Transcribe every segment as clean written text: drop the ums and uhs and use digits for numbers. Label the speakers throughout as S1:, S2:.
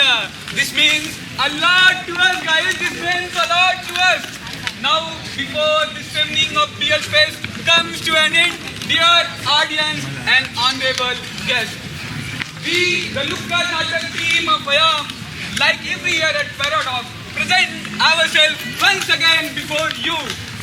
S1: here. This means a lot to us, guys. This means a lot to us. Now, before this evening of Beer Fest comes to an end, dear audience and honorable guests, we, the Lukka Natak team of Ayam, like every year at Paradox, present ourselves once again before you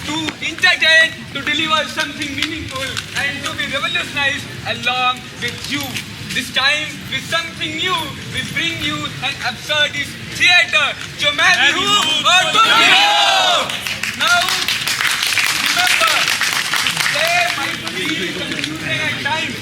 S1: to entertain, to deliver something meaningful and to be revolutionized along with you. This time with something new, we bring you an absurdist theater. जो मैं भी हूँ और तुम भी हो. Now, remember, play might be confusing at times,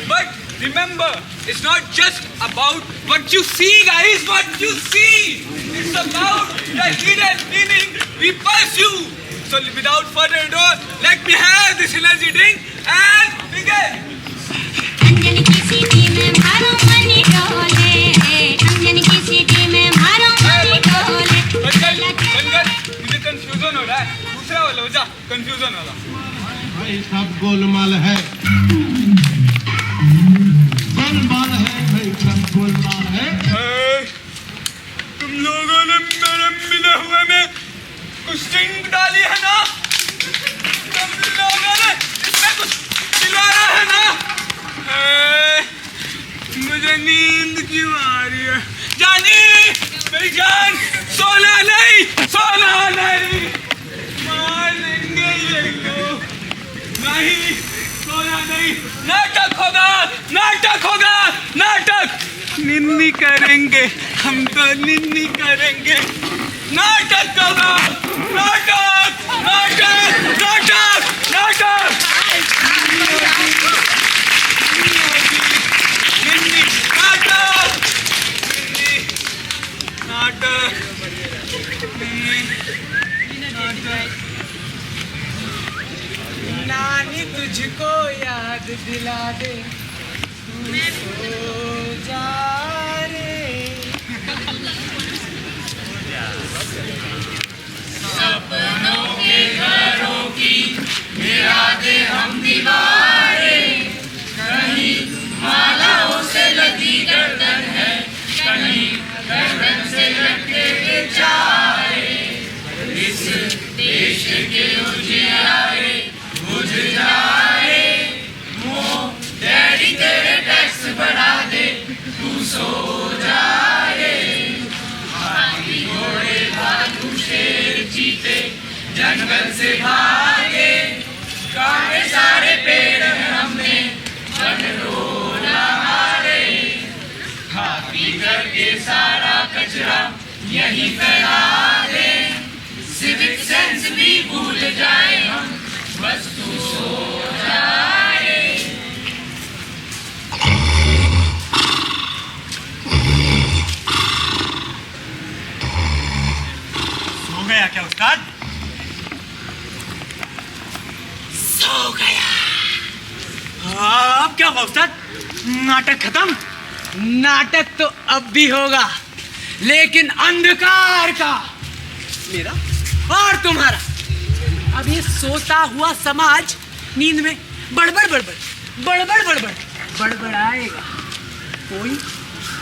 S1: but remember, it's not just about what you see, guys. What you see, it's about the hidden meaning we pursue. So, without further ado, let me have this energy drink and begin.
S2: अंजन की सीटी में मारो money डोले, अंजन की सीटी में मारो money डोले.
S1: कंगन, मुझे कंफ्यूजन हो रहा है. दूसरा वाला हो जा, कंफ्यूजन वाला.
S3: भाई सब गोलमाल है, गोलमाल है भाई, सब गोलमाल है.
S1: तुम लोगों ने मेरे मिले हुए में कुछ स्ट्रिंग डाली है ना? तुम लोगों ने इसमें कुछ मिलाया है ना? मुझे नींद क्यों आ रही है? जानी, मेरी जान, सोना नहीं, मार देंगे ये लोग. नहीं, सोना नहीं, नाटक होगा. निन्नी करेंगे, हम तो निन्नी करेंगे. नाटक होगा, नाटक. नानी तुझको याद दिला दे, तू सो जा रे.
S4: सपनों के घरों की गिरा दे हम दीवारें, कहीं मालाओं से लदी गर्दन है, कहीं गर्दन से लटके बेचारे. इस देश के उजियारे बुझ जाए, मोह डैडी तेरे टैक्स बढ़ा दे, तू सो जाए. हाथी घोड़े भालू शेर चीते जंगल से भागे, काटे सारे पेड़ हमने बनरोला मारे. हाथी करके सारा कचरा यहीं फैला दे, सिविक सेंस भी भूल जाए हम, बस तू सो जाए.
S5: सो गया क्या उस्ताद?
S4: सो गया.
S5: अब क्या हुआ उस्ताद? नाटक खत्म?
S6: नाटक तो अब भी होगा, लेकिन अंधकार का, मेरा और तुम्हारा. अब ये सोता हुआ समाज नींद में बड़बड़ाएगा. कोई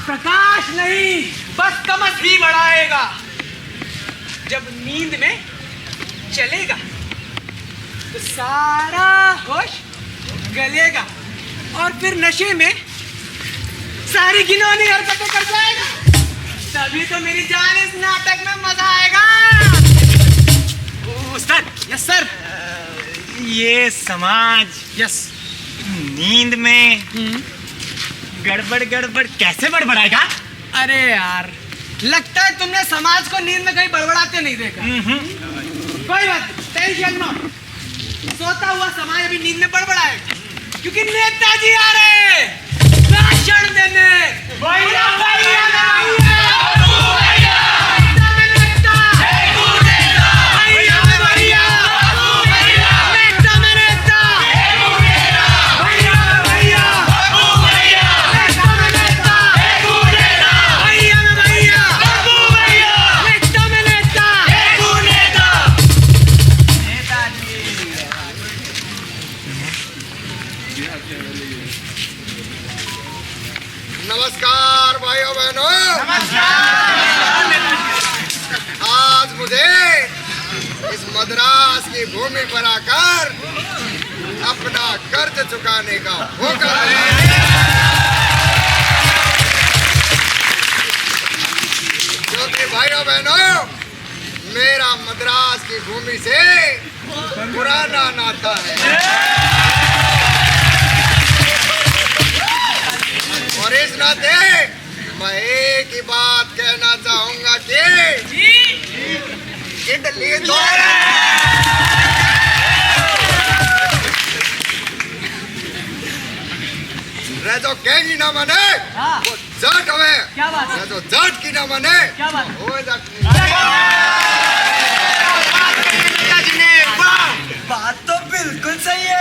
S6: प्रकाश नहीं, बस तमस ही बढ़ाएगा. जब नींद में चलेगा तो सारा होश गलेगा और फिर नशे में सारी घिनौनी हरकतें कर जाएगा. तभी तो मेरी जान इस नाटक में मजा आएगा.
S5: उस्ताद,
S6: यस सर.
S5: ये समाज
S6: यस.
S5: नींद में गड़बड़ कैसे बड़बड़ाएगा?
S6: अरे यार, लगता है तुमने समाज को नींद में कहीं बड़बड़ाते नहीं देखा. कोई बात, टेंशन मत. सोता हुआ समाज अभी नींद में बड़बड़ाएगा, क्योंकि नेताजी आ रहे हैं भाषण देने. भैया
S3: नमस्कार भाइयों बहनों.
S5: नमस्कार.
S7: मद्रास की भूमि पर आकर अपना कर्ज चुकाने का होकर क्योंकि भाइयों बहनों, मेरा मद्रास की भूमि से पुराना नाता है और इस नाते मैं एक ही बात कहना चाहूंगा कि इडली दो जो कहेगी ना माने वो जाट हवे।
S6: क्या बात है?
S7: जो जाट की ना माने
S6: क्या बात है?
S7: वो जाट
S5: बात तो बिल्कुल सही है।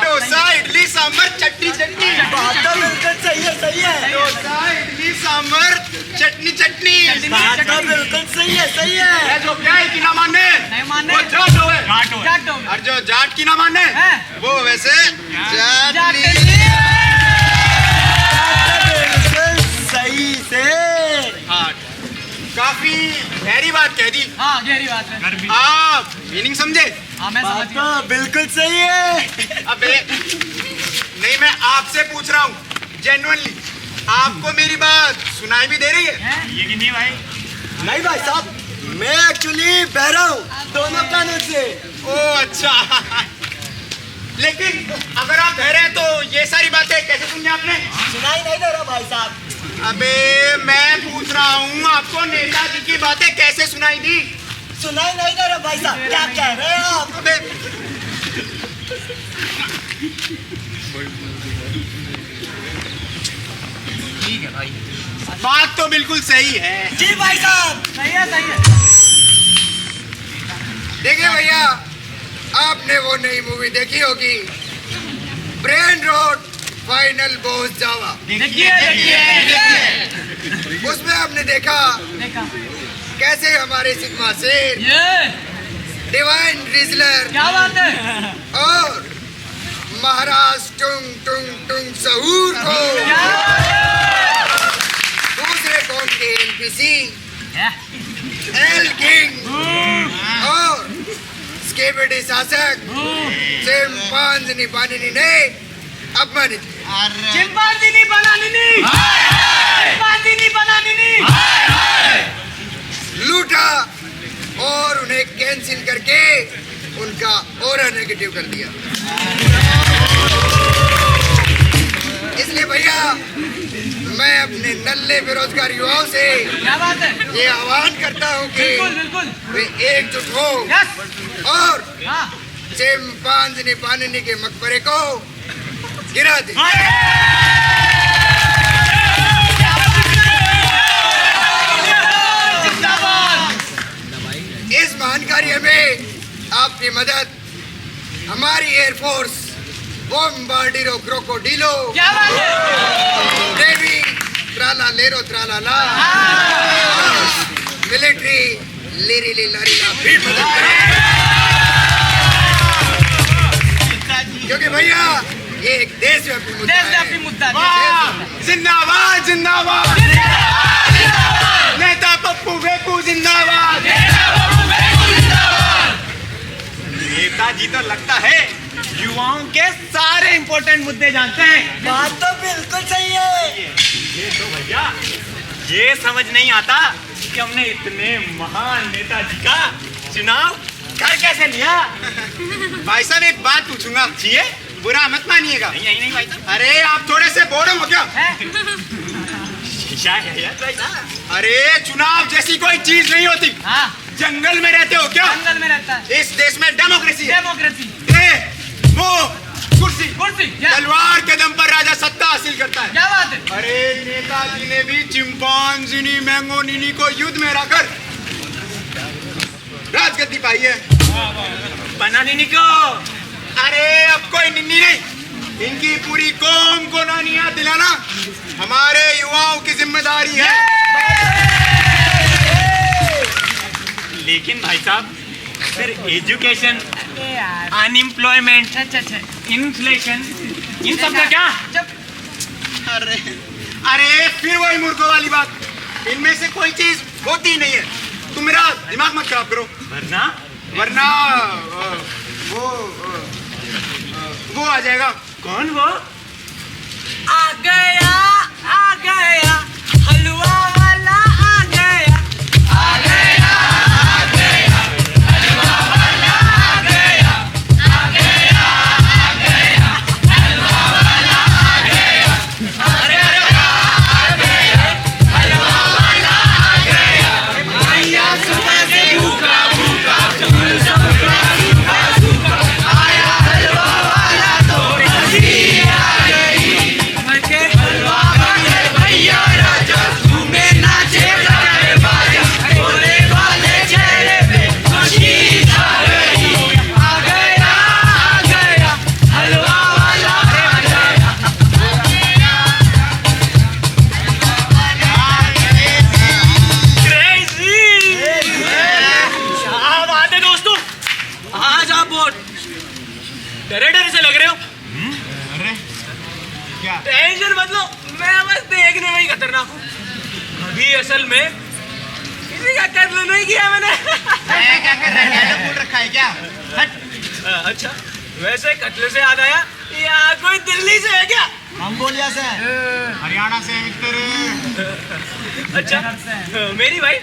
S7: डोसा इडली सांभर चटनी चटनी
S5: बात तो बिल्कुल सही है, सही है।
S7: डोसा इडली सांभर चटनी चटनी
S5: बात तो बिल्कुल सही है, सही है।
S7: जो क्या है की ना माने
S6: नहीं माने
S7: वो जाट होवे।
S6: जाट हो
S7: और जो जाट की ना माने
S6: हैं?
S7: वो वैसे जाटनी।
S5: बिल्कुल सही से।
S7: हाँ, काफी गहरी बात कह दी।
S6: हाँ गहरी बात है।
S7: आप मीनिंग समझे?
S6: हाँ मैं
S5: बात
S6: समझ
S5: तो
S6: गया।
S5: बिल्कुल सही है।
S7: अबे नहीं, मैं आपसे पूछ रहा हूँ जेन्युइनली, आपको मेरी बात सुनाई भी दे रही है?
S6: हैं?
S5: ये कि नहीं भाई? नहीं भाई साहब, मैं एक्चुअली बहरा हूँ दोनों कानों से।
S7: ओ अच्छा। लेकिन अगर आप कह रहे हैं तो ये सारी बातें कैसे सुनी आपने?
S5: सुनाई नहीं दे रहा भाई साहब।
S7: अबे मैं पूछ रहा हूँ आपको नेताजी की बातें कैसे सुनाई दी?
S5: सुनाई नहीं दे रहा भाई साहब, क्या कह रहे हैं आप?
S7: अबे
S6: ठीक है भाई।
S7: बात तो बिल्कुल सही है।
S5: जी भाई साहब।
S6: सही है सही है।
S7: देखिए भैया, आपने वो नई मूवी देखी होगी ब्रेन रोड फाइनल बॉस जावा।
S6: देखिए देखिए
S7: उसमें आपने देखा
S6: देखा
S7: कैसे हमारे सिग्मा से
S6: ये
S7: डिवाइन रिजलर
S6: क्या बात है?
S7: और महाराज टुंग टुंग टुंग सहूर को
S6: क्या
S7: दूसरे कौन के एनपीसी
S6: है?
S7: एल किंग और स्केबेडी शासक चिंपांजी बानिनी ने अपमानित किया।
S6: चिंपांजी बनानी चिंपांजी बनानी
S7: लूटा और उन्हें कैंसिल करके उनका ऑरा नेगेटिव कर दिया। इसलिए भैया मैं अपने नल्ले बेरोजगार युवाओं से
S6: क्या बात है?
S7: ये आह्वान करता हूँ कि
S6: बिल्कुल बिल्कुल।
S7: वे एकजुट हो
S6: यस।
S7: और
S6: हाँ
S7: चिंपांजी बानिनी के मकबरे को गिरा दे। इस महान कार्य में आपकी मदद हमारी एयरफोर्स बॉम्बार्डिरो क्रोकोडिलो
S6: क्या बात है?
S7: नेवी त्राला लेरो त्राला ला मिलिट्री लिरी लारी ला भी मदद करें। क्योंकि भैया ये एक देशव्यापी मुद्दा
S6: देशव्यापी
S7: है।
S6: मुद्दा
S7: जिंदाबाद जिंदाबाद नेता पप्पू वेपू जिंदाबाद।
S5: नेताजी तो लगता है युवाओं के सारे इंपॉर्टेंट मुद्दे जानते हैं। बात तो बिल्कुल सही है। ये तो भैया ये समझ नहीं आता कि हमने इतने महान नेताजी का चुनाव कर कैसे लिया।
S7: भाई साहब एक बात पूछूंगा,
S5: जिए
S7: बुरा मत मानिएगा।
S5: नहीं भाई साहब।
S7: अरे आप थोड़े से बोर्ड हो क्या?
S5: शीशा है यार भाई साहब।
S7: अरे चुनाव जैसी कोई चीज नहीं होती।
S6: हाँ
S7: जंगल में रहते हो क्या?
S6: जंगल में रहता है।
S7: इस देश में डेमोक्रेसी है।
S6: डेमोक्रेसी
S7: वो कुर्सी
S6: कुर्सी क्या
S7: तलवार के दम पर राजा सत्ता हासिल करता है।
S6: क्या बात है?
S7: अरे नेताजी ने भी चिंपांजी मैंगोनिनी को युद्ध में हराकर राजगद्दी पाई है।
S5: बनानी को
S7: अरे अब कोई निन्नी नहीं, इनकी पूरी कौम को नानिया दिलाना हमारे युवाओं की जिम्मेदारी है।
S5: लेकिन भाई साहब फिर एजुकेशन,
S6: अरे यार
S5: अनएम्प्लॉयमेंट,
S6: अच्छा
S5: इन्फ्लेशन, इन सब का क्या?
S6: जब
S7: अरे फिर वही मूर्खों वाली बात, इनमें से कोई चीज होती ही नहीं है। तुम मेरा दिमाग मत खराब करो।
S5: वरना
S7: वरना वो आ जाएगा।
S5: कौन वो?
S6: आ गया हलवा वाला आ गया। डरे से लग रहे हो।
S7: अरे क्या?
S6: टेंशन मत लो, मैं बस देखने में ही खतरनाक हूँ। अभी असल में किसी का कत्ल नहीं किया मैंने।
S7: क्या कर रहा है? डायलॉग बोल रखा है क्या? हट।
S6: अच्छा, वैसे कत्ल से याद आया, यहाँ कोई दिल्ली से है क्या?
S7: हम बोलिया से हरियाणा से मित्र।
S6: अच्छा, मेरी भाई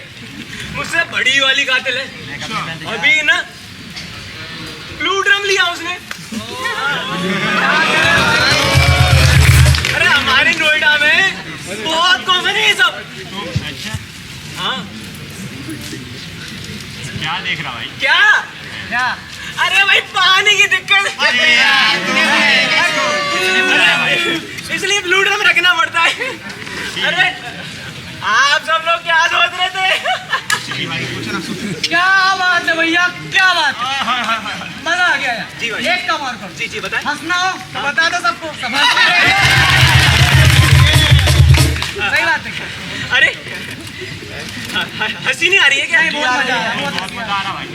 S6: मुझसे बड़ी वाली कातिल है। अभी ना ब्लू ड्रम लिया उसने। अरे हमारे नोएडा में बहुत कॉमन है ये सब। हाँ,
S5: क्या देख रहा भाई?
S6: क्या? अरे भाई पानी की दिक्कत। इसलिए ब्लू ड्रम रखना पड़ता है। अरे आप सब लोग क्या सोच रहे थे?
S8: क्या बात है भैया, क्या बात है, मजा आ गया यार।
S6: जी भाई।
S8: एक काम और करो,
S6: जी बताएं।
S8: हंसना हो तो बता दो सबको, सब सही बात है।
S6: अरे हंसी नहीं आ रही है क्या?
S8: बहुत मजा आया, बहुत
S5: बहुत मजा आ रहा भाई।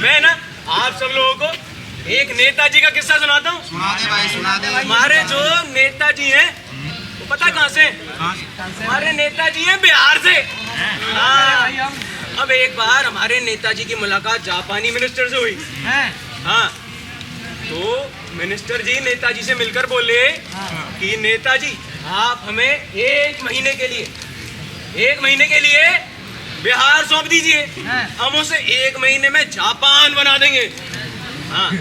S6: मैं ना आप सब लोगों को एक नेताजी का किस्सा सुनाता हूँ।
S7: सुना दे भाई, सुना दे।
S6: हमारे जो नेताजी हैं वो पता कहाँ से? हमारे नेताजी हैं बिहार से। हाँ, अब एक बार हमारे नेताजी की मुलाकात जापानी मिनिस्टर से हुई। हाँ, तो मिनिस्टर जी नेताजी से मिलकर बोले कि नेताजी आप हमें एक महीने के लिए बिहार सौंप दीजिए, हम उसे एक महीने में जापान बना देंगे। हाँ,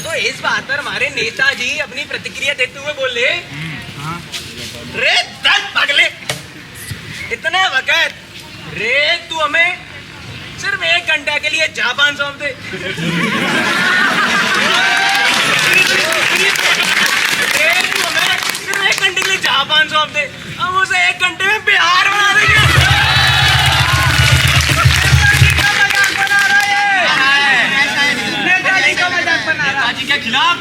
S6: तो इस बात पर हमारे नेताजी अपनी प्रतिक्रिया देते हुए बोले, रे दस पगले, इतना वक्त, रे तू हमें सिर्फ 1 घंटा के लिए जापान सौंप दे। तू हमें सिर्फ 1 घंटे के लिए जापान सौंप दे, हम उसे 1 घंटे में बिहार बना देंगे।
S8: नेताजी का मजाक बना रहा।
S5: नेताजी के खिलाफ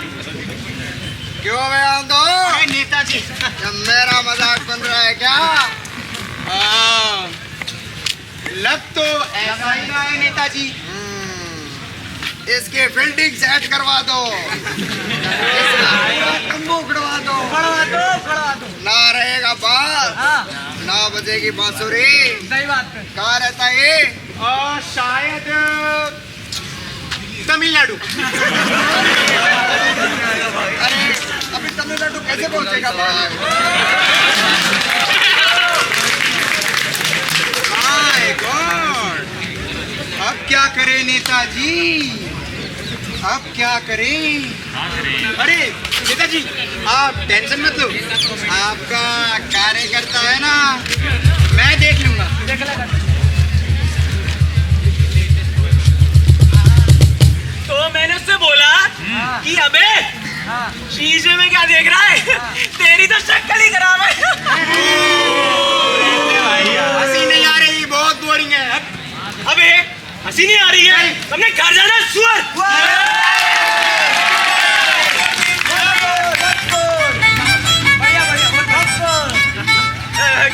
S7: क्यों बयान दो?
S5: नेताजी
S7: जब मेरा मजाक बन रहा है क्या? लग तो ऐसा ही रहा है नेताजी। इसके फील्डिंग सेट करवा दो, इसका तंबू उड़वा दो,
S8: खड़वा दो।
S7: ना रहेगा बास,
S8: हाँ,
S7: ना बजेगी बांसुरी।
S8: सही बात है।
S7: कहाँ रहता है ये? शायद तमिलनाडु। अरे अभी तमिलनाडु कैसे पहुंचेगा बाहर? माय गॉड, अब क्या करें नेताजी, अब क्या करें? अरे नेताजी आप टेंशन मत लो, आपका कार्यकर्ता है ना, मैं देख लूंगा।
S6: तो मैंने उससे बोला कि अबे शीशे में क्या देख रहा है, तेरी तो शक्ल ही खराब है।
S7: हंसी नहीं आ रही, बहुत बोरिंग है।
S6: अबे हंसी नहीं आ रही है, तुमने घर जाना है, सुअर।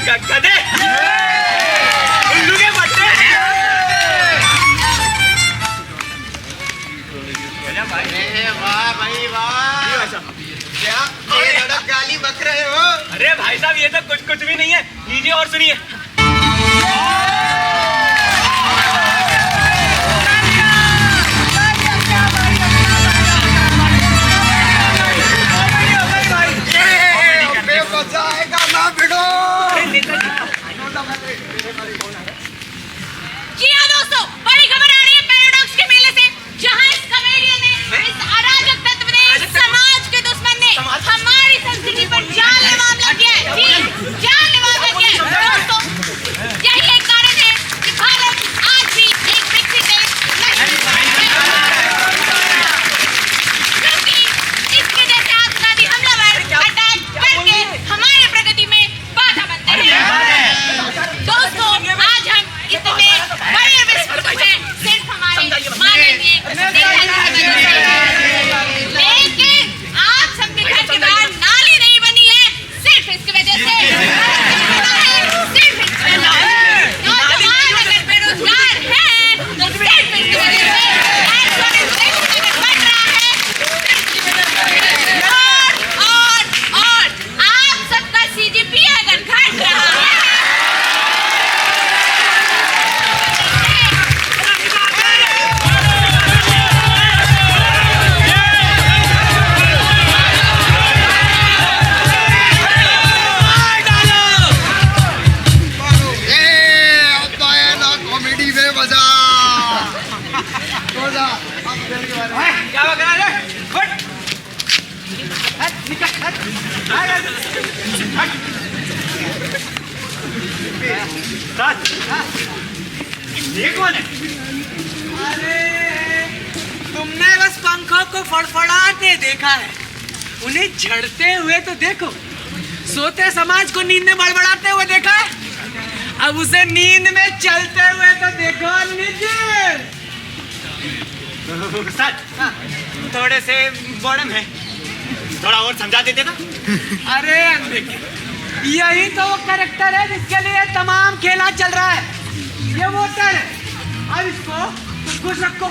S6: गधे, उल्लू के पट्टे।
S7: वाह भाई वाह, क्या धड़क गाली बक रहे हो?
S6: अरे भाई साहब ये तो कुछ भी नहीं है, लीजिए और सुनिए।
S5: सच ये कौन है?
S6: अरे तुमने बस पंखों को फड़फड़ाते देखा है, उन्हें झड़ते हुए तो देखो। सोते समाज को नींद में बड़बड़ाते हुए देखा है, अब उसे नींद में चलते हुए तो देखो निखिल।
S5: सच थोड़े से बॉडम है, थोड़ा और समझा देते ना।
S6: अरे यही तो वो कैरेक्टर है जिसके लिए तमाम खेला चल रहा है। ये वोटर है, अब इसको खुश रखो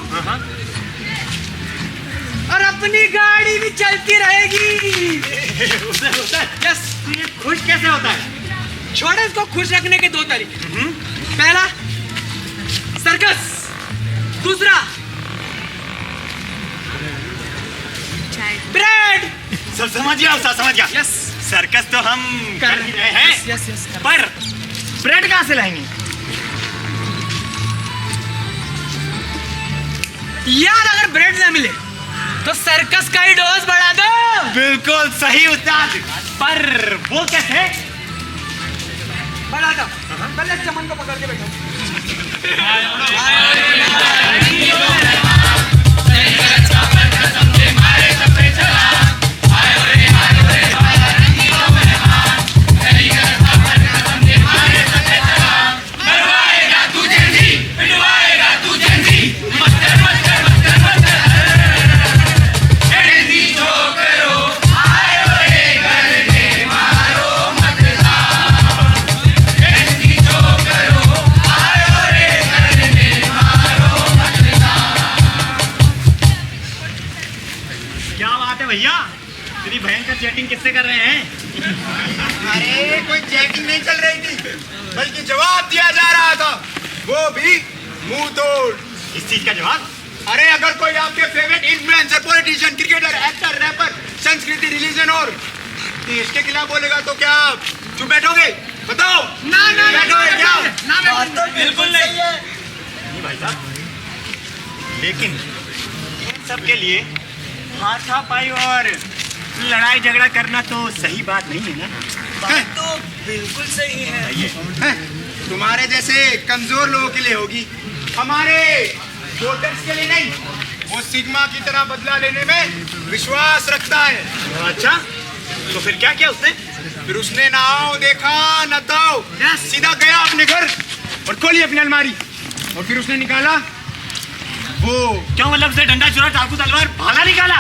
S6: और अपनी गाड़ी भी चलती रहेगी।
S5: यस, ये खुश कैसे होता है?
S6: छोड़े, इसको खुश रखने के दो तरीके। पहला सर्कस, दूसरा ब्रेड।
S5: सब समझ गया, सब समझ गया।
S6: यस,
S5: सर्कस तो हम कर ही रहे हैं।
S6: यस यस,
S5: पर ब्रेड कहाँ से लाएंगे?
S6: यार अगर ब्रेड ना मिले तो सर्कस का ही डोज बढ़ा दो।
S5: बिल्कुल सही उस्ताद, पर वो कैसे?
S6: बढ़ा दो। पहले चमन को पकड़ के बैठो।
S5: भैया तेरी भयंकर चैटिंग किससे कर रहे हैं?
S7: अरे कोई चैटिंग नहीं चल रही थी, बल्कि जवाब दिया जा रहा था, वो भी मुंह तोड़।
S5: इस चीज का जवाब?
S7: अरे अगर कोई आपके favourite influencer, politician, cricketer, actor, rapper, संस्कृति, रिलीजन और देश के खिलाफ बोलेगा तो क्या चुप बैठोगे? बताओ।
S6: ना ना
S7: बैठोगे क्या?
S6: ना,
S5: बिल्कुल नहीं भाई साहब, लेकिन इन सब के लिए हाथापाई और लड़ाई झगड़ा करना तो सही बात नहीं है ना?
S7: बात
S6: तो बिल्कुल सही है।
S7: तुम्हारे जैसे कमजोर लोगों के लिए होगी, हमारे वोटर्स के लिए नहीं। वो सिग्मा की तरह बदला लेने में विश्वास रखता है।
S5: अच्छा, तो फिर क्या किया उसने?
S7: फिर उसने ना आओ देखा न ताओ, सीधा गया अपने घर और खोली अपनी अलमारी, और फिर उसने निकाला वो।
S5: क्यों, मतलब उसने डंडा, चुरा, चाकू, तलवार, भाला निकाला?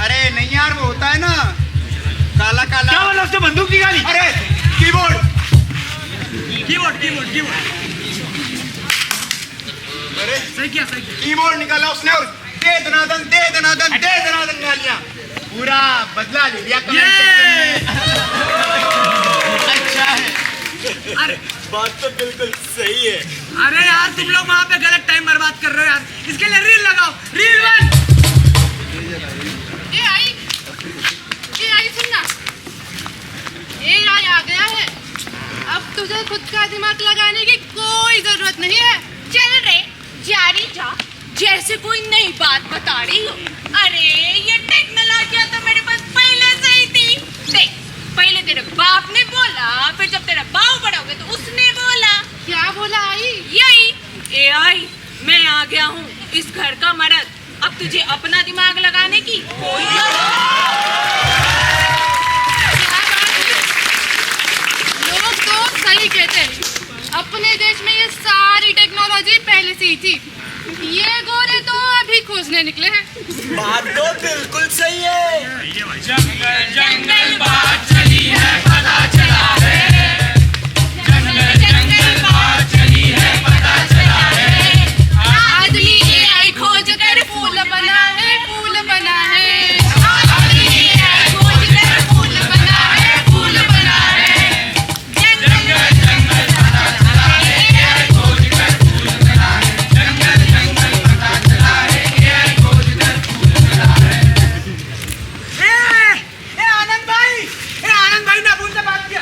S7: अरे नहीं यार, वो होता है ना काला काला।
S5: क्या मतलब उसने बंदूक निकाली?
S7: अरे कीबोर्ड अरे
S6: सही किया, सही किया।
S7: कीबोर्ड निकाला उसने और दे दनादन गालियां, पूरा बदला ले लिया कमेंट सेक्शन में। अच्छा है।
S6: अरे
S5: बात तो बिल्कुल सही है।
S6: अरे यार तुम लोग वहाँ पे गलत टाइम बर्बाद कर रहे हो यार, इसके लिए रील लगाओ, रील 1।
S9: ये आई सुनना, AI आ गया है, अब तुझे खुद का दिमाग लगाने की कोई जरूरत नहीं है।
S2: चल रे जारी जा, जैसे कोई नई बात बता रही हो। अरे ये टेक्नोलॉजी तो मेरे पास पहले से ही थी। देख, पहले तेरे बाप ने बोला, फिर जब तेरा बाप बड़ा हो गया तो उसने बोला।
S9: क्या बोला आई?
S2: यही AI, मैं आ गया हूँ इस घर का मर्द, अब तुझे अपना दिमाग लगाने की कोई
S9: लोग तो सही कहते हैं, अपने देश में ये सारी टेक्नोलॉजी पहले से ही थी, ये गोरे तो अभी खोजने निकले हैं।
S6: बात तो बिल्कुल सही है।
S4: जंगल जंगल बात चली है, पता चला है। जंगल जंगल बात चली है, पता चला है।
S9: आदमी AI खोज कर फूल बना है, फूल बना है।
S2: आदमी AI खोज कर फूल बना है, फूल बना है।
S4: जंगल जंगल पता चला है, AI खोज कर फूल बना है। जंगल जंगल पता चला है, AI खोज कर फूल बना है।
S6: आनंद भाई ने अबुल से बात किया।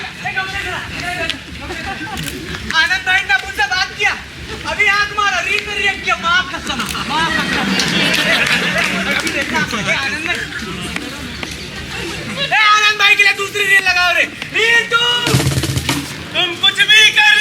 S6: आनंद भाई ने अबुल से बात किया, अभी आंख मारा, रील पे रिएक्ट किया। माँ कसम, माँ कसम। अभी देखना, आनंद भाई के लिए दूसरी रील लगाओ रे, रील 2।
S4: तुम कुछ भी कर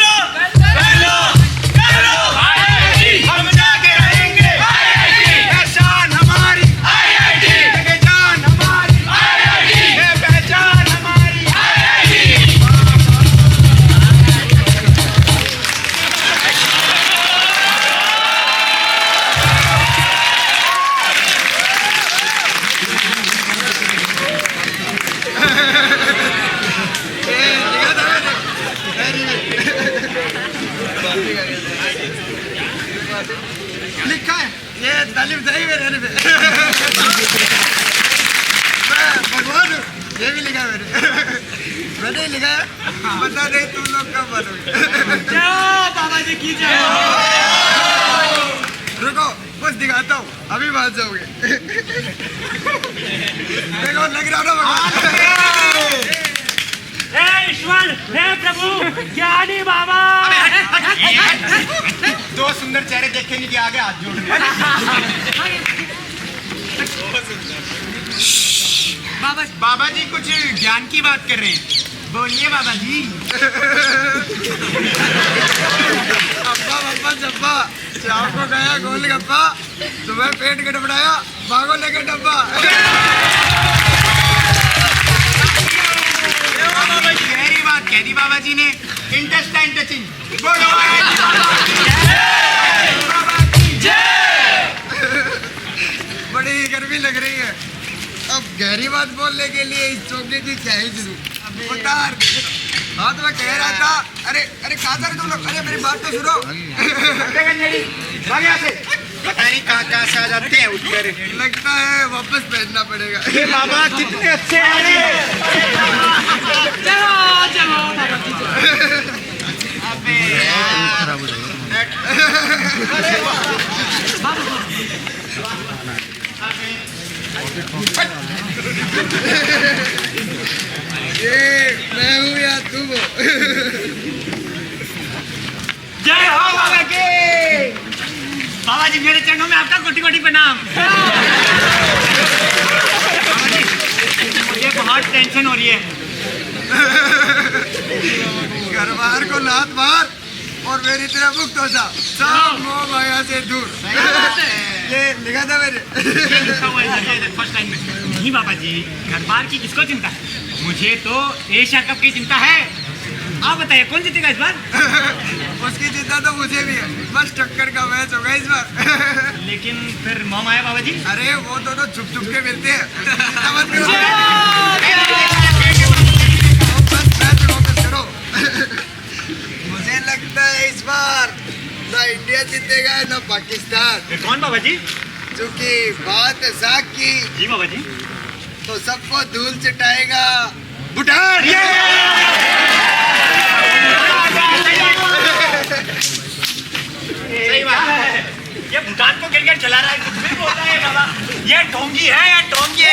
S7: लिखा है ये तालीम सही मेरे पे भगवान ये भी लिखा है मैंने ही लिखा है पता नहीं तुम लोग कब बनोगे
S6: बाबा जी की जय।
S7: रुको बस दिखाता हूँ अभी बात जाओगे देखो लग रहा ना भगवान
S8: हे ईश्वर हे प्रभु ज्ञानी बाबा।
S7: दो सुंदर चेहरे देखेंगे कि आगे हाथ जोड़ बाबा जी कुछ ज्ञान की बात कर रहे हैं बोलिए बाबा जी। अब्बा बब्बा जब्बा शाम को गया गोलगप्पा सुबह पेट गड़बड़ाया भागो लेके डब्बा। गहरी बात कह दी बाबा जी ने इंटेस्टाइन टचिंग बोलो बड़ी गर्मी लग रही है अब गहरी बात बोलने के लिए इस चौके की क्या ही जरूरत उतार दे। हाँ तो मैं कह रहा था अरे अरे कहाँ जा रहे तुम लोग अरे मेरी बात तो सुनो पता नहीं कहाँ से आ जाते हैं उठकर लगता है वापस भेजना पड़ेगा। ये बाबा कितने अच्छे हैं अबे ये मैं हूँ या तुम हो।
S8: जय हो बाबा के। बाबा जी मेरे चरणों में आपका कोटि कोटि प्रणाम। मुझे बहुत टेंशन हो रही है।
S7: घर बाहर को लात मार और मेरी तरह मुक्त हो जा सब मोह माया से दूर। ये लिखा था मैंने
S8: फर्स्ट टाइम में। नहीं बाबा जी घर बार की किसको चिंता है मुझे तो एशिया कप की चिंता है। आप बताइए कौन जीतेगा इस बार?
S7: उसकी चिंता तो मुझे भी है बस टक्कर का मैच होगा इस बार।
S8: लेकिन फिर मॉम आया बाबा जी।
S7: अरे वो दोनों छुप छुप के मिलते हैं चिंता मत करो बस मैच फोकस करो। मुझे लगता है इस बार ना इंडिया जीतेगा ना पाकिस्तान।
S8: कौन बाबा जी?
S7: क्योंकि बात है साग की
S8: जी बाबा जी
S7: तो सबको धूल चटाएगा भूटान।
S8: सही बात है। ये भूटान को क्रिकेट चला रहा है कुछ भी बोल रहा है बाबा। ये ढोंगी है या ढोंगी है?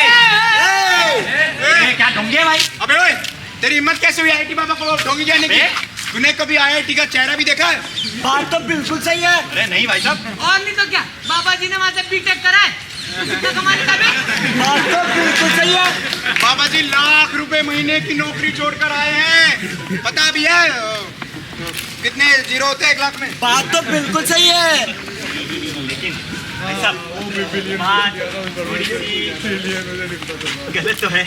S8: क्या ढोंगी है भाई?
S7: अबे ओए तेरी हिम्मत कैसे हुई आईआईटी बाबा को ढोंगी कहने की? तूने कभी आईआईटी का चेहरा भी देखा है?
S6: बात तो बिल्कुल सही है।
S8: अरे नहीं भाई साहब
S6: और नहीं तो क्या बाबा जी ने वहाँ से बीटेक करा है कितना कमाने का बे?
S7: बात तो बिल्कुल सही है। बाबा जी लाख रुपए महीने की नौकरी छोड़कर आए हैं पता भी है कितने जीरो होते हैं 1 लाख में?
S6: बात तो बिल्कुल सही है।
S8: लेकिन भाई साहब बात थोड़ी सी गलत तो है।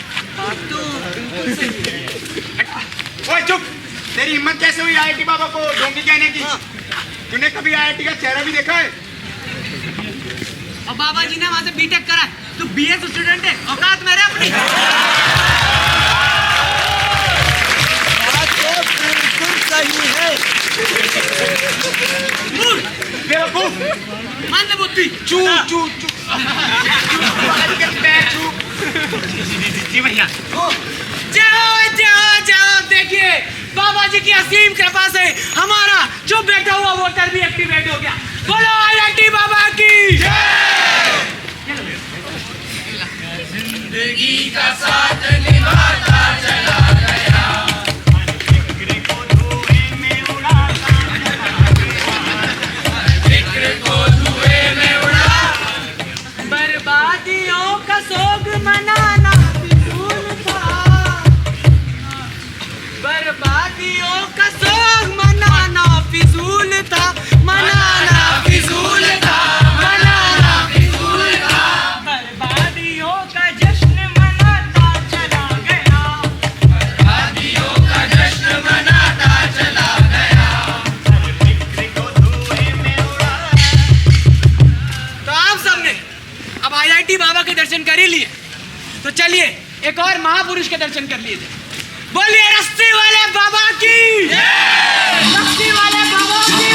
S7: ओए चुप तेरी हिम्मत कैसे हुई आईआईटी बाबा को ढोंगी कहने की? तूने कभी आईआईटी का चेहरा भी देखा है?
S6: और बाबा जी ने वहाँ से बीटेक करा है तू बीएस स्टूडेंट है औकात में रह अपनी। बात तो बिल्कुल सही है।
S7: बेवकूफ
S6: मंद बुद्धि
S7: चू चू चू
S8: जी भैया
S6: जाओ जाओ जाओ देखिए बाबा जी की असीम कृपा से हमारा जो बैठा हुआ वोटर भी एक्टिवेट हो गया। बोलो आईआईटी बाबा की
S4: जिंदगी का साथ निभाता चला गया फिक्र को धुएं में उड़ाता फिक्र को धुएं में उड़ा
S6: बर्बादियों का सोग मनाना फिजूल था। बर्बादियों का सोग मनाना फिजूल था मनाना फिजूल था मनाना फिजूल था। बर्बादियों का जश्न मनाता चला गया
S4: बर्बादियों का जश्न मनाता चला गया
S8: फिक्र को धुएं में उड़ा।
S6: तो आप सबने अब आईआईटी बाबा के दर्शन कर ही लिए तो चलिए एक और महापुरुष के दर्शन कर लीजिए। बोलिए रस्सी वाले बाबा की रस्सी वाले बाबा की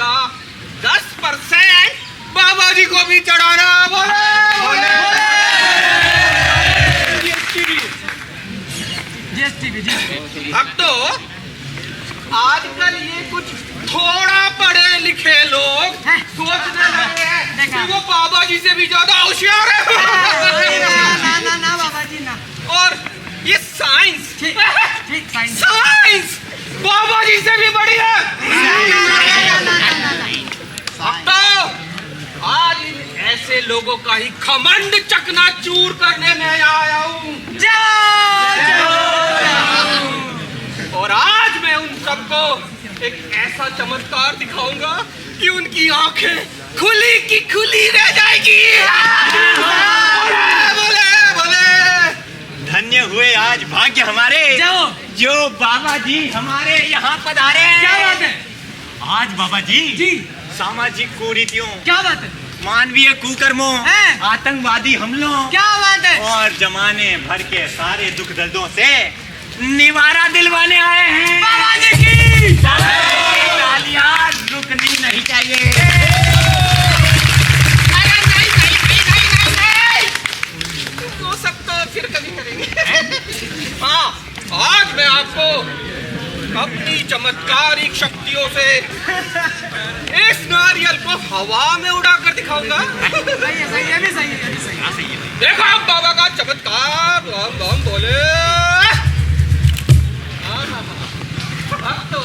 S1: का 10% बाबा जी को भी चढ़ाना। बोले भक्तों, आजकल ये कुछ थोड़ा पढ़े लिखे लोग सोचने लगे हैं कि वो बाबा जी से भी ज्यादा होशियार है।
S6: ना बाबा जी ना।
S1: और ये साइंस बाबा जी से भी बड़ी है। भक्तों, आज इन ऐसे लोगों का ही घमंड चकनाचूर करने में आया हूँ। और आज मैं उन सबको एक ऐसा चमत्कार दिखाऊंगा कि उनकी आंखें खुली की खुली रह जाएगी। बोले बोले
S5: धन्य हुए आज भाग्य हमारे जो बाबा जी हमारे यहाँ पधारे।
S6: क्या बात है?
S5: आज बाबा जी सामाजिक कुरीतियों,
S6: क्या बात है?
S5: मानवीय कुकर्मों,
S6: हैं?
S5: आतंकवादी हमलों,
S6: क्या बात है?
S5: और जमाने भर के सारे दुख दर्दों से निवारा दिलवाने आए हैं।
S6: बाबा जी की
S5: तालियां रुकनी नहीं चाहिए।
S1: वो सब तो फिर कभी करेंगे। हाँ, आज मैं आपको अपनी चमत्कारिक शक्तियों से इस नारियल को हवा में उड़ाकर दिखाऊंगा। देखो आप बाबा का चमत्कार। हम बोले तो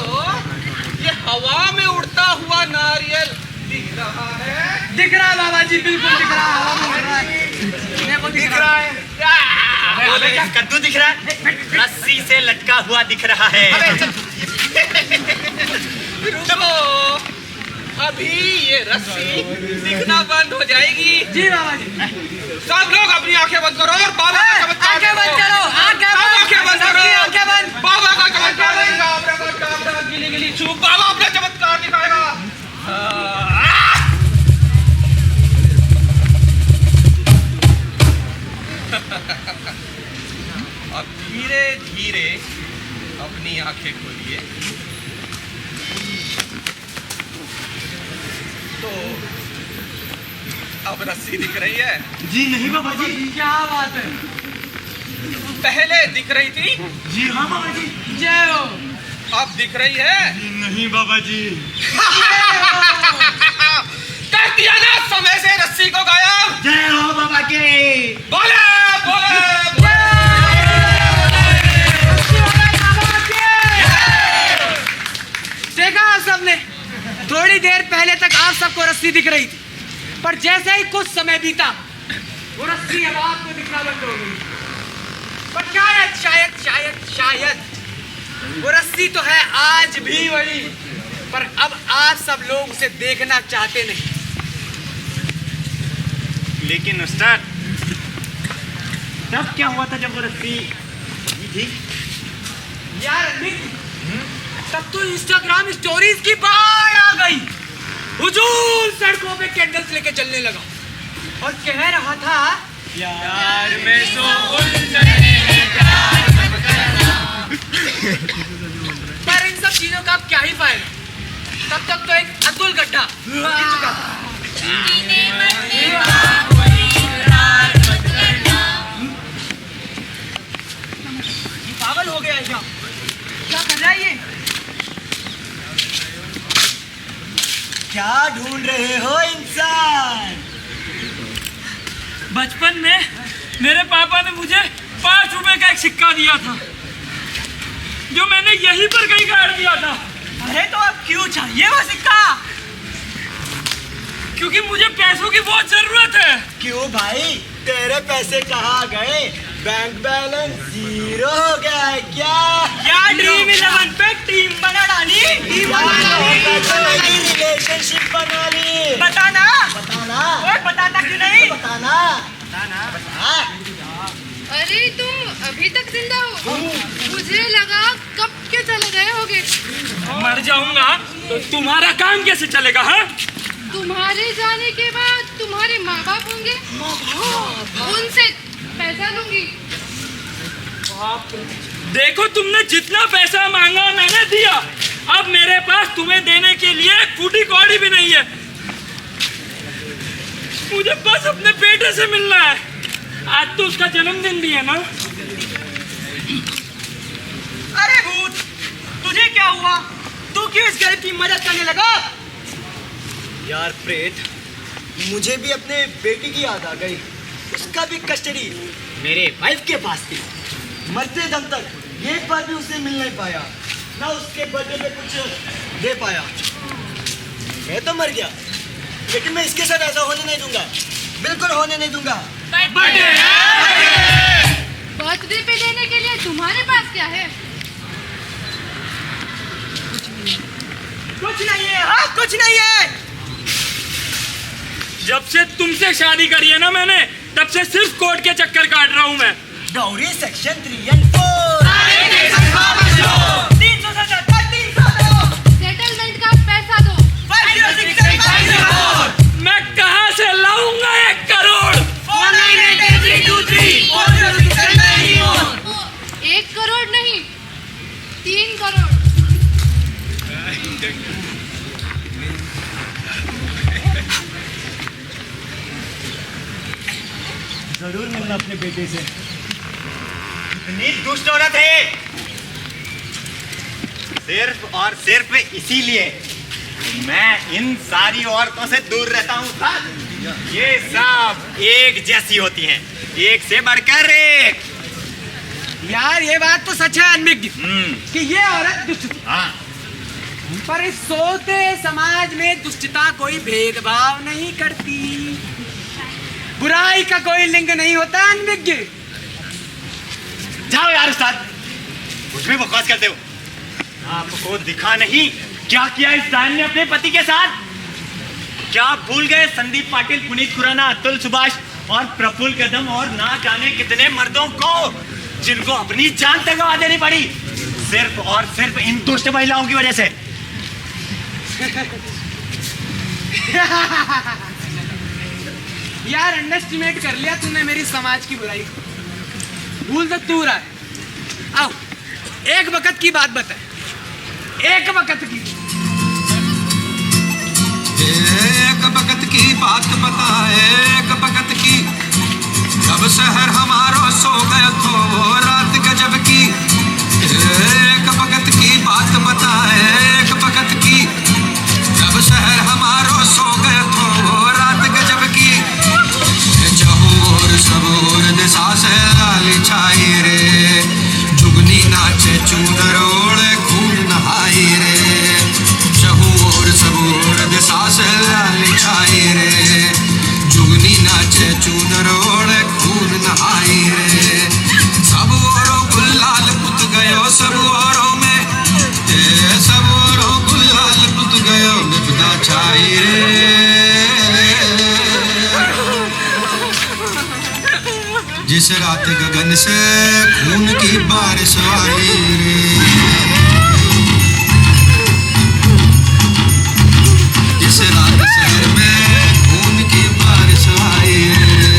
S1: ये हवा में उड़ता हुआ नारियल दिख रहा है।
S6: दिख रहा है बाबा जी, बिल्कुल दिख रहा है। हवा में उड़ रहा है। मेरे को दिख रहा है।
S5: बोले क्या कद्दू दिख रहा है? रस्सी से लटका हुआ दिख रहा है।
S1: रुको, अभी ये रस्सी दिखना बंद हो जाएगी।
S6: जी बाबा जी।
S1: सब लोग अपनी आंखें बंद करो और बाबा का चमत्कार
S6: आंखें बंद करो। आंखें बंद करो। आंखें बंद।
S1: बाबा का चमत्कार दिखाएगा। गिली गिली छूप बाबा अपना चमत्कार दिखाएगा। अब धीरे धीरे अपनी आंखें खोलिए। तो अब रस्सी दिख रही है?
S5: जी नहीं बाबा जी।
S6: क्या बात है?
S1: पहले दिख रही थी?
S5: जी हाँ बाबा जी।
S6: जय हो।
S1: अब दिख रही है?
S5: नहीं बाबा जी।
S1: कर दिया ना समय से रस्सी को गायब।
S5: जय हो बाबा के।
S1: बोले बोले
S6: देखा आप सबने, थोड़ी देर पहले तक आप सबको रस्सी दिख रही थी, पर जैसे ही कुछ समय बीता वो रस्सी अब आपको दिखना बंद हो गई। पर शायद वो रस्सी तो है आज भी वही, पर अब आप सब लोग उसे देखना चाहते नहीं।
S5: लेकिन उस्ताद, तब क्या हुआ था जब वो रस्सी थी?
S6: यार अमित, तब तो इंस्टाग्राम स्टोरीज की बाढ़ आ गई। हुजूम सड़कों पे कैंडल्स लेके चलने लगा और कह रहा था
S1: यार में सो
S6: पर इन सब चीजों का अब क्या ही फायदा। तब तक तो एक अतुल गड्ढा गिर चुका था। ये पागल हो गया है क्या? क्या कर रहा है ये?
S5: क्या ढूंढ रहे हो इंसान?
S10: बचपन में मेरे पापा ने मुझे 5 रुपए का एक सिक्का दिया था, जो मैंने यहीं पर कहीं गाड़ दिया था।
S6: अरे तो अब क्यों चाहिए वो सिक्का?
S10: क्योंकि मुझे पैसों की बहुत जरूरत है।
S5: क्यों भाई, तेरे पैसे कहाँ गए? बैंक बैलेंस 0 हो गया है क्या?
S6: क्या ड्रीम 11 पे टीम बना डाली?
S5: रिलेशनशिप बना ली।
S6: बताना
S5: बताना।
S6: ओए बताता क्यों नहीं?
S5: बताना।
S9: अरे तुम अभी तक जिंदा हो? मुझे लगा कब के चले गए होगे।
S10: मर जाऊंगा तो तुम्हारा काम कैसे चलेगा? हाँ,
S9: तुम्हारे जाने के बाद तुम्हारे माँ बाप होंगे, उनसे पैसा लूंगी।
S10: देखो तुमने जितना पैसा मांगा मैंने दिया, अब मेरे पास तुम्हें देने के लिए फूटी कौड़ी भी नहीं है। मुझे बस अपने बेटे से मिलना है। आज तो उसका जन्मदिन भी है ना।
S6: अरे भूत, तुझे क्या हुआ? तू क्यों इस गरीब की मदद करने लगा?
S11: यार प्रेत, मुझे भी अपने बेटी की याद आ गई। उसका भी कस्टडी मेरे वाइफ के पास थी। मरते दम तक एक बार भी उससे मिल नहीं पाया, ना उसके बर्थडे पे कुछ दे पाया। मैं तो मर गया, लेकिन मैं इसके साथ ऐसा होने नहीं दूंगा, बिल्कुल होने नहीं दूंगा।
S9: बर्थडे पे देने के लिए तुम्हारे पास क्या है?
S6: कुछ नहीं है। हाँ, कुछ नहीं है।
S10: जब से तुमसे शादी करी है ना मैंने, तब से सिर्फ कोर्ट के चक्कर काट रहा हूँ मैं।
S11: डॉरी सेक्शन 3 और 4।
S9: सेटलमेंट का पैसा दो।
S10: मैं कहाँ से लाऊंगा 1 करोड़?
S9: 1 करोड़ नहीं, 3 करोड़।
S11: जरूर मिलना अपने बेटे से।
S5: इतनी दुष्ट औरत है, सिर्फ और सिर्फ इसीलिए मैं इन सारी औरतों से दूर रहता हूँ। ये सब एक जैसी होती हैं, एक से बढ़कर एक।
S6: यार ये बात तो सच है अनभिज्ञ कि ये औरत दुष्ट थी।
S5: हाँ।
S6: पर इस सोते समाज में दुष्टता कोई भेदभाव नहीं करती। बुराई का कोई लिंग नहीं होता अनभिज्ञ।
S5: जाओ यार उस्ताद, कुछ भी बकवास करते हो। आपको दिखा नहीं क्या किया इस दान ने अपने पति के साथ? क्या भूल गए संदीप पाटिल, पुनीत खुराना, अतुल सुभाष और प्रफुल्ल कदम और ना जाने कितने मर्दों को, जिनको अपनी जान तक गवा देनी पड़ी सिर्फ और सिर्फ इन दुष्ट महिलाओं की वजह से।
S6: यार अंडरस्टिमेट कर लिया तूने मेरी समाज की बुराई को। भूल तो तू रहा है। आओ एक वक्त की बात बता। एक वक्त की
S3: बात बता। एक वक्त की जब शहर हमारो सो गया तो वो रात गजब की। एक वक्त की बात बता। एक वक्त की जब शहर हमारो सो गया तो वो रात गजब की। चहोर सबोर दिशा से लाली छाई रे, जुगनी नाचे चूनर ओढ़े खून नहाई रे। चहोर सबोर दिशा से लाली छाई रे, जुगनी नाचे चूनर ओढ़े खून नहाई रे। सब औरों गुलाल पुत गयो सब औरों में, सब औरों गुलाल पुत गयो निपदा छाई रे। जिस रात गगन से खून की बारिश आई रे, जिस रात शहर में खून की बारिश आई रे,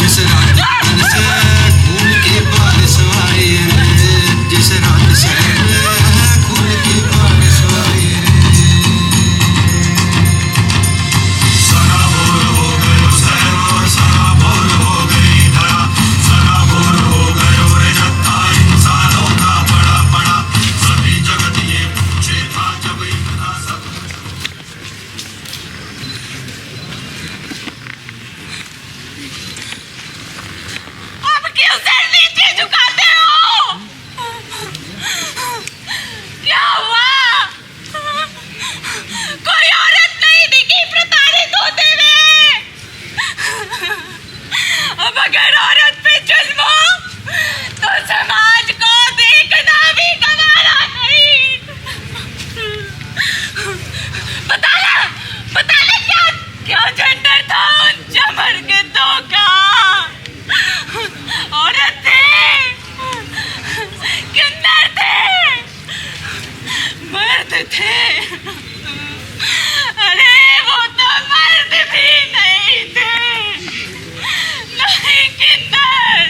S3: जिस रात गगन से खून की बारिश आई रे, जिस रात शहर में खून की बारिश आई रे। सराबोर हो गयो शहर और सराबोर हो गई धरा, सराबोर हो गयो रे जत्था इंसानों का बड़ा बड़ा। सभी जगत ये पूछे था जब इतना सब।
S2: अब क्यों सर नीचे झुकाते हो? क्या हुआ? कोई औरत नहीं दिखी प्रताड़ित होते हुए? अब अगर औरत पे जुल्म हो तो समाज को देखना भी गवारा नहीं। बता ले क्या जेंडर था उन चमर के दो का? औरत थे, किन्नर थे, मर्द थे। अरे वो तो मर्द भी नहीं थे, नहीं किन्नर।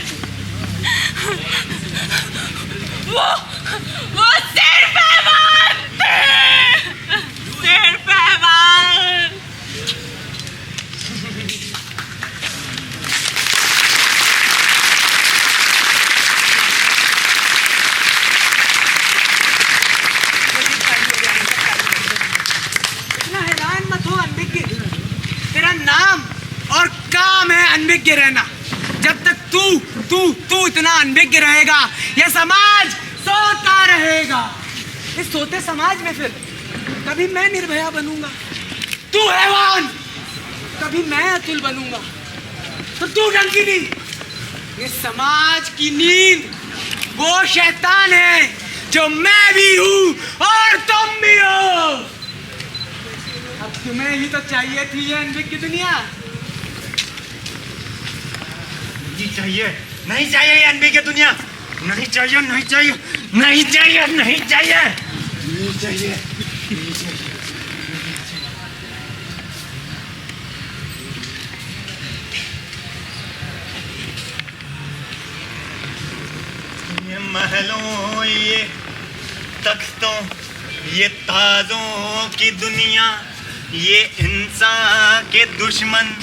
S2: वो सिर्फ हैवान थे।
S6: नाम और काम है अनभिज्ञ रहना। जब तक तू इतना अनभिज्ञ रहेगा यह समाज सोता रहेगा। इस सोते समाज में फिर कभी मैं निर्भया बनूंगा, तू हैवान, कभी मैं अतुल बनूंगा, तो तू डंकिनी। इस समाज की नींद वो शैतान है जो मैं भी हूं और तुम भी हो। अब तुम्हें ही तो चाहिए थी ये अनभिज्ञ दुनिया।
S5: नहीं चाहिए, नहीं चाहिए ये अनभिज्ञ दुनिया, नहीं चाहिए, नहीं चाहिए, नहीं चाहिए, नहीं चाहिए, नहीं चाहिए, नहीं चाहिए। ये महलों, ये तख्तों, ये ताजों की दुनिया, ये इंसान के दुश्मन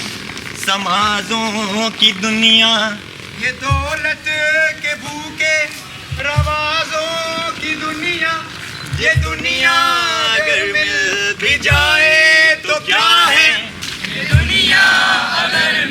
S5: समाजों की दुनिया, ये दौलत के भूखे रवाजों की दुनिया, ये दुनिया अगर मिल भी जाए तो क्या है, ये दुनिया अगर